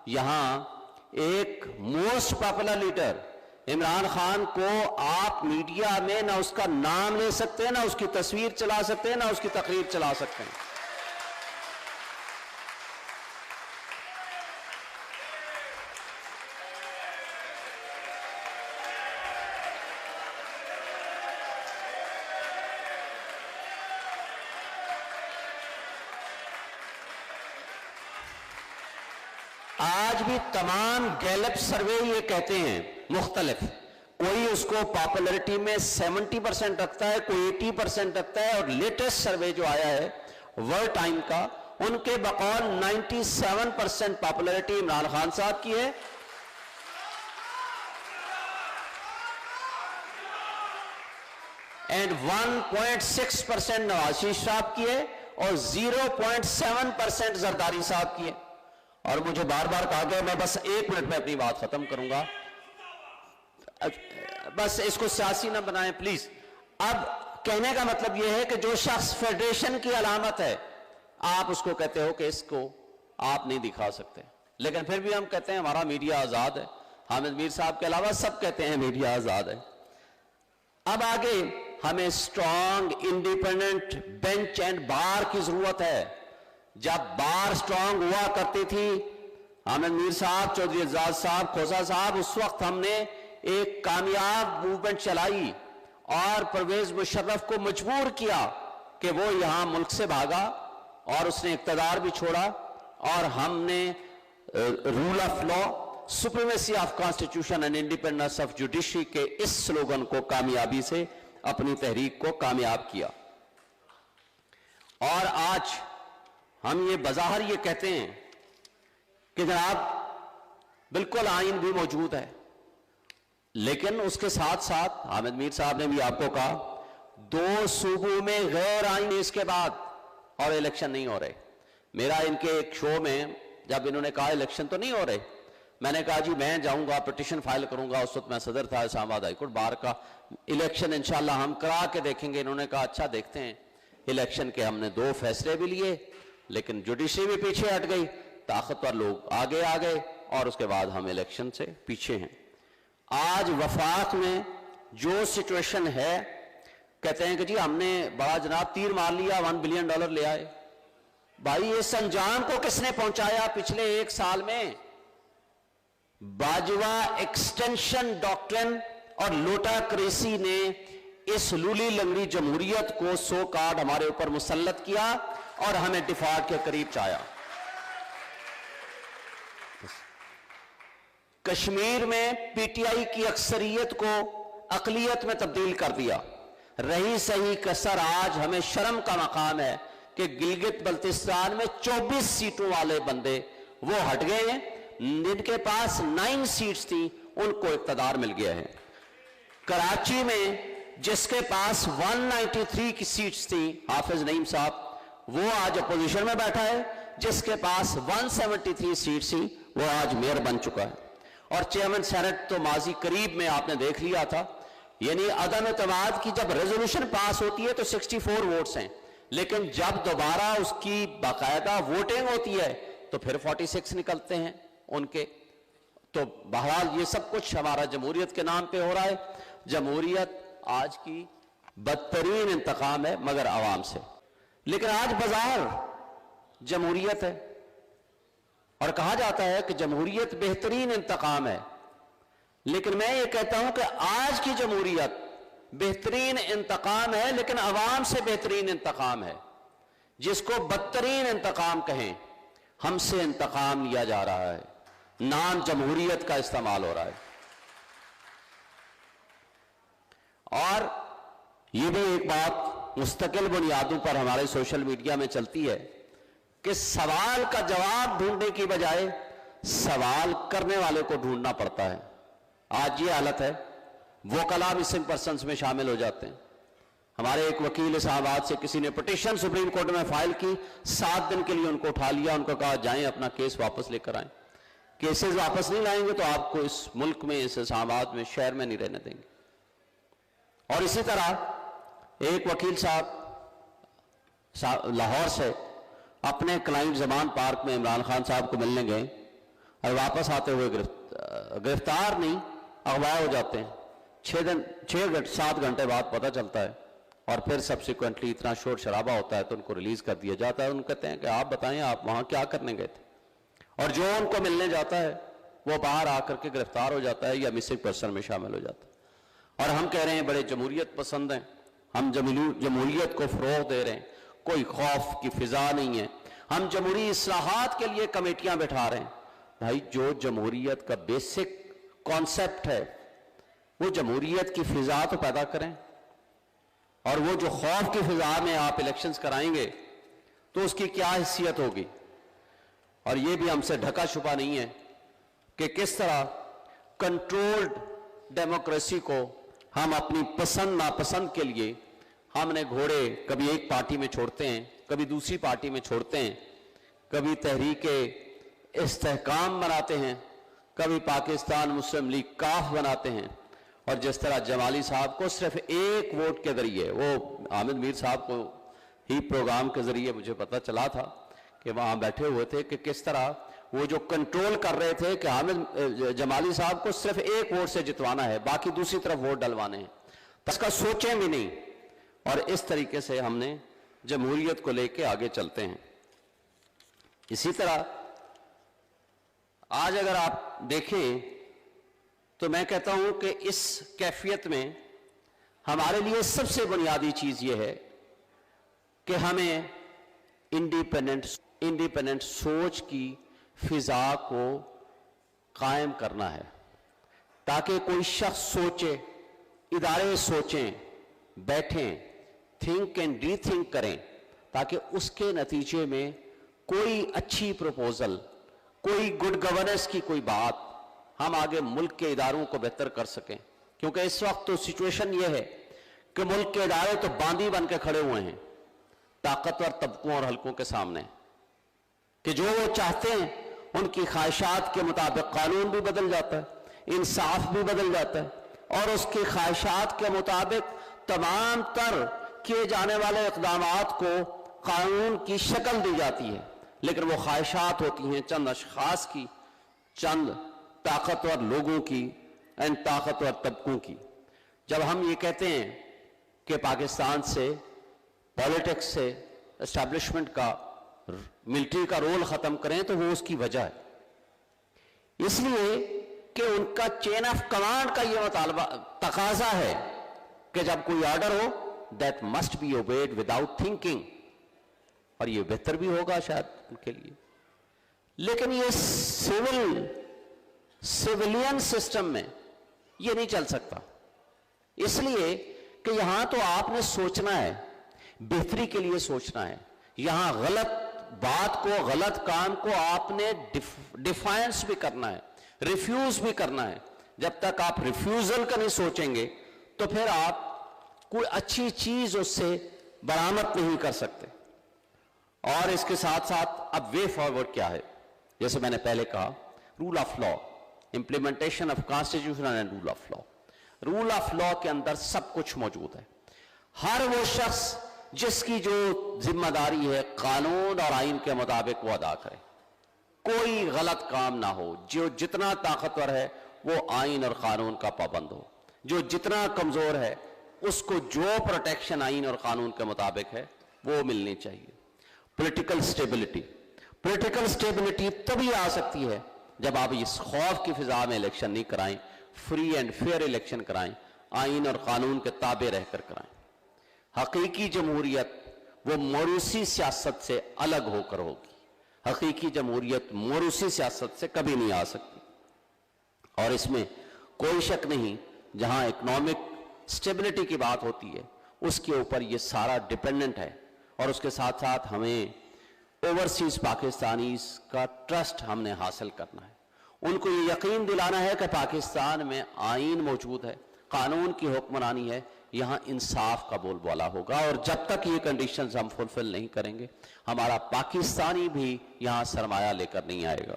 یہاں ایک most popular leader Imran Khan کو آپ میڈیا میں نہ اس کا نام لے سکتے ہیں، نہ اس کی تصویر چلا سکتے ہیں، نہ اس کی تقریر چلا سکتے ہیں۔ آج بھی تمام گیلپ سروے یہ کہتے ہیں مختلف، کوئی اس کو پاپولرٹی میں 70% رکھتا ہے، کوئی 80% رکھتا ہے، اور لیٹسٹ سروے جو آیا ہے ورلڈ ٹائم کا، ان کے بقول 97% پاپولرٹی عمران خان صاحب کی ہے، اینڈ 1.6% نواز شریف صاحب کی ہے، اور 0.7% زرداری صاحب کی ہے۔ اور مجھے بار بار کہا گیا، میں بس 1 منٹ میں اپنی بات ختم کروں گا، بس اس کو سیاسی نہ بنائیں پلیز۔ اب کہنے کا مطلب یہ ہے کہ جو شخص فیڈریشن کی علامت ہے، آپ اس کو کہتے ہو کہ اس کو آپ نہیں دکھا سکتے، لیکن پھر بھی ہم کہتے ہیں ہمارا میڈیا آزاد ہے۔ حامد میر صاحب کے علاوہ سب کہتے ہیں میڈیا آزاد ہے۔ اب آگے ہمیں اسٹرانگ انڈیپینڈنٹ بینچ اینڈ بار کی ضرورت ہے۔ جب بار سٹرونگ ہوا کرتی تھی، حامد میر صاحب، چودھری اعزاز صاحب، کھوسا صاحب، اس وقت ہم نے ایک کامیاب موومنٹ چلائی اور پرویز مشرف کو مجبور کیا کہ وہ یہاں ملک سے بھاگا، اور اس نے اقتدار بھی چھوڑا، اور ہم نے rule of law, supremacy of constitution and independence of judiciary کے اس سلوگن کو کامیابی سے اپنی تحریک کو کامیاب کیا۔ اور آج ہم یہ بظاہر یہ کہتے ہیں کہ جناب بالکل آئین بھی موجود ہے، لیکن اس کے ساتھ ساتھ حامد میر صاحب نے بھی آپ کو کہا 2 صوبوں میں غیر آئین اس کے بعد اور الیکشن نہیں ہو رہے۔ میرا ان کے ایک شو میں جب انہوں نے کہا الیکشن تو نہیں ہو رہے، میں نے کہا جی میں جاؤں گا پٹیشن فائل کروں گا، اس وقت میں صدر تھا اسلام آباد ہائی کورٹ بار کا، الیکشن انشاءاللہ ہم کرا کے دیکھیں گے۔ انہوں نے کہا اچھا دیکھتے ہیں۔ الیکشن کے ہم نے 2 فیصلے بھی لیے، لیکن جوڈیشری بھی پیچھے ہٹ گئی، طاقتور لوگ آگے آ گئے، اور اس کے بعد ہم الیکشن سے پیچھے ہیں۔ آج وفاق میں جو سچویشن ہے، کہتے ہیں کہ جی ہم نے بڑا جناب تیر مار لیا، $1 بلین لے آئے۔ بھائی اس انجام کو کس نے پہنچایا پچھلے 1 سال میں؟ باجوہ ایکسٹینشن ڈاکٹرن اور لوٹا کریسی نے اس لولی لنگڑی جمہوریت کو سو کارڈ ہمارے اوپر مسلط کیا اور ہمیں ڈیفالٹ کے قریب چایا۔ کشمیر میں پی ٹی آئی کی اکثریت کو اقلیت میں تبدیل کر دیا۔ رہی صحیح کسر آج ہمیں شرم کا مقام ہے کہ گلگت بلتستان میں 24 سیٹوں والے بندے وہ ہٹ گئے ہیں، جن کے پاس 9 سیٹس تھی ان کو اقتدار مل گیا ہے۔ کراچی میں جس کے پاس 193 کی سیٹس تھی، حافظ نعیم صاحب، وہ آج اپوزیشن میں بیٹھا ہے، جس کے پاس 173 سیٹس تھی وہ آج میئر بن چکا ہے۔ اور چیئرمین سینٹ تو ماضی قریب میں آپ نے دیکھ لیا تھا، یعنی عدم اعتماد کی جب ریزولوشن پاس ہوتی ہے تو 64 ووٹس ہیں، لیکن جب دوبارہ اس کی باقاعدہ ووٹنگ ہوتی ہے تو پھر 46 نکلتے ہیں ان کے۔ تو بہرحال یہ سب کچھ ہمارا جمہوریت کے نام پہ ہو رہا ہے۔ جمہوریت آج کی بدترین انتقام ہے مگر عوام سے، لیکن آج بظاہر جمہوریت ہے اور کہا جاتا ہے کہ جمہوریت بہترین انتقام ہے، لیکن میں یہ کہتا ہوں کہ آج کی جمہوریت بہترین انتقام ہے لیکن عوام سے بہترین انتقام ہے۔ جس کو بدترین انتقام کہیں، ہم سے انتقام لیا جا رہا ہے، نام جمہوریت کا استعمال ہو رہا ہے۔ اور یہ بھی ایک بات مستقل بنیادوں پر ہمارے سوشل میڈیا میں چلتی ہے کہ سوال کا جواب ڈھونڈنے کی بجائے سوال کرنے والے کو ڈھونڈنا پڑتا ہے۔ آج یہ حالت ہے، وکلاء مسنگ پرسنز میں شامل ہو جاتے ہیں۔ ہمارے ایک وکیل اسلام آباد سے کسی نے پٹیشن سپریم کورٹ میں فائل کی، 7 دن کے لیے ان کو اٹھا لیا، ان کو کہا جائیں اپنا کیس واپس لے کر آئیں، کیسز واپس نہیں لائیں گے تو آپ کو اس ملک میں، اس اسلام آباد میں، شہر میں نہیں رہنے دیں گے۔ اور اسی طرح ایک وکیل صاحب لاہور سے اپنے کلائنٹ زمان پارک میں عمران خان صاحب کو ملنے گئے، اور واپس آتے ہوئے گرفتار نہیں اغوا ہو جاتے ہیں، 7 گھنٹے بعد پتہ چلتا ہے، اور پھر سبسیکوینٹلی اتنا شور شرابہ ہوتا ہے تو ان کو ریلیز کر دیا جاتا ہے۔ ان کو کہتے ہیں کہ آپ بتائیں آپ وہاں کیا کرنے گئے تھے، اور جو ان کو ملنے جاتا ہے وہ باہر آ کر کے گرفتار ہو جاتا ہے یا مسنگ پرسن میں شامل ہو جاتا ہے۔ اور ہم کہہ رہے ہیں بڑے جمہوریت پسند ہیں، ہم جمہوریت کو فروغ دے رہے ہیں، کوئی خوف کی فضا نہیں ہے، ہم جمہوری اصلاحات کے لیے کمیٹیاں بٹھا رہے ہیں۔ بھائی جو جمہوریت کا بیسک کانسیپٹ ہے وہ جمہوریت کی فضا تو پیدا کریں، اور وہ جو خوف کی فضا میں آپ الیکشنز کرائیں گے تو اس کی کیا حیثیت ہوگی۔ اور یہ بھی ہم سے ڈھکا چھپا نہیں ہے کہ کس طرح کنٹرولڈ ڈیموکریسی کو ہم اپنی پسند ناپسند کے لیے ہم نے گھوڑے کبھی ایک پارٹی میں چھوڑتے ہیں، کبھی دوسری پارٹی میں چھوڑتے ہیں، کبھی تحریک استحکام بناتے ہیں، کبھی پاکستان مسلم لیگ کاف بناتے ہیں، اور جس طرح جمالی صاحب کو صرف ایک ووٹ کے ذریعے، وہ حامد میر صاحب کو ہی پروگرام کے ذریعے مجھے پتہ چلا تھا کہ وہاں بیٹھے ہوئے تھے کہ کس طرح وہ جو کنٹرول کر رہے تھے کہ حامد جمالی صاحب کو صرف ایک ووٹ سے جتوانا ہے، باقی دوسری طرف ووٹ ڈلوانے ہیں، اس کا سوچیں بھی نہیں، اور اس طریقے سے ہم نے جمہوریت کو لے کے آگے چلتے ہیں۔ اسی طرح آج اگر آپ دیکھیں تو میں کہتا ہوں کہ اس کیفیت میں ہمارے لیے سب سے بنیادی چیز یہ ہے کہ ہمیں انڈیپینڈنٹ سوچ کی فضا کو قائم کرنا ہے، تاکہ کوئی شخص سوچے، ادارے سوچیں، بیٹھیں، تھنک اینڈ ری تھنک کریں، تاکہ اس کے نتیجے میں کوئی اچھی پروپوزل، کوئی گڈ گورننس کی کوئی بات ہم آگے ملک کے اداروں کو بہتر کر سکیں۔ کیونکہ اس وقت تو سچویشن یہ ہے کہ ملک کے ادارے تو باندھی بن کے کھڑے ہوئے ہیں طاقتور طبقوں اور حلقوں کے سامنے، کہ جو وہ چاہتے ہیں ان کی خواہشات کے مطابق قانون بھی بدل جاتا ہے، انصاف بھی بدل جاتا ہے، اور اس کی خواہشات کے مطابق تمام تر کیے جانے والے اقدامات کو قانون کی شکل دی جاتی ہے، لیکن وہ خواہشات ہوتی ہیں چند اشخاص کی، چند طاقتور لوگوں کی، طاقتور طبقوں کی۔ جب ہم یہ کہتے ہیں کہ پاکستان سے، پولیٹکس سے، اسٹیبلشمنٹ کا، ملٹری کا رول ختم کریں تو وہ اس کی وجہ ہے، اس لیے کہ ان کا چین آف کمانڈ کا یہ مطالبہ تقاضا ہے کہ جب کوئی order who that must be obeyed without thinking، اور یہ بہتر بھی ہوگا شاید ان کے لیے۔ لیکن یہ سیولین سسٹم میں یہ نہیں چل سکتا، اس لیے کہ یہاں تو آپ نے سوچنا ہے، بہتری کے لیے سوچنا ہے، یہاں غلط بات کو، غلط کام کو آپ نے ڈیفائنس بھی کرنا ہے، ریفیوز بھی کرنا ہے۔ جب تک آپ ریفیوزل کا نہیں سوچیں گے تو پھر آپ کوئی اچھی چیز اس سے برآمد نہیں کر سکتے۔ اور اس کے ساتھ ساتھ اب وے فارورڈ کیا ہے؟ جیسے میں نے پہلے کہا، rule of law, implementation of constitution and rule of law. Rule of law کے اندر سب کچھ موجود ہے، ہر وہ شخص جس کی جو ذمہ داری ہے قانون اور آئین کے مطابق وہ ادا کرے، کوئی غلط کام نہ ہو، جو جتنا طاقتور ہے وہ آئین اور قانون کا پابند ہو، جو جتنا کمزور ہے اس کو جو پروٹیکشن آئین اور قانون کے مطابق ہے وہ ملنی چاہیے۔ پولیٹیکل سٹیبلٹی تبھی آ سکتی ہے جب آپ اس خوف کی فضا میں الیکشن نہیں کرائیں، فری اینڈ فیئر الیکشن کرائیں، آئین اور قانون کے تابع رہ کر کرائیں۔ حقیقی جمہوریت وہ موروثی سیاست سے الگ ہو کر ہوگی، حقیقی جمہوریت موروثی سیاست سے کبھی نہیں آ سکتی، اور اس میں کوئی شک نہیں، جہاں اکنامک سٹیبلٹی کی بات ہوتی ہے اس کے اوپر یہ سارا ڈیپینڈنٹ ہے، اور اس کے ساتھ ساتھ ہمیں اوورسیز پاکستانیز کا ٹرسٹ ہم نے حاصل کرنا ہے، ان کو یہ یقین دلانا ہے کہ پاکستان میں آئین موجود ہے، قانون کی حکمرانی ہے، یہاں انصاف کا بول بالا ہوگا، اور جب تک یہ کنڈیشنز ہم فلفل نہیں کریں گے ہمارا پاکستانی بھی یہاں سرمایہ لے کر نہیں آئے گا۔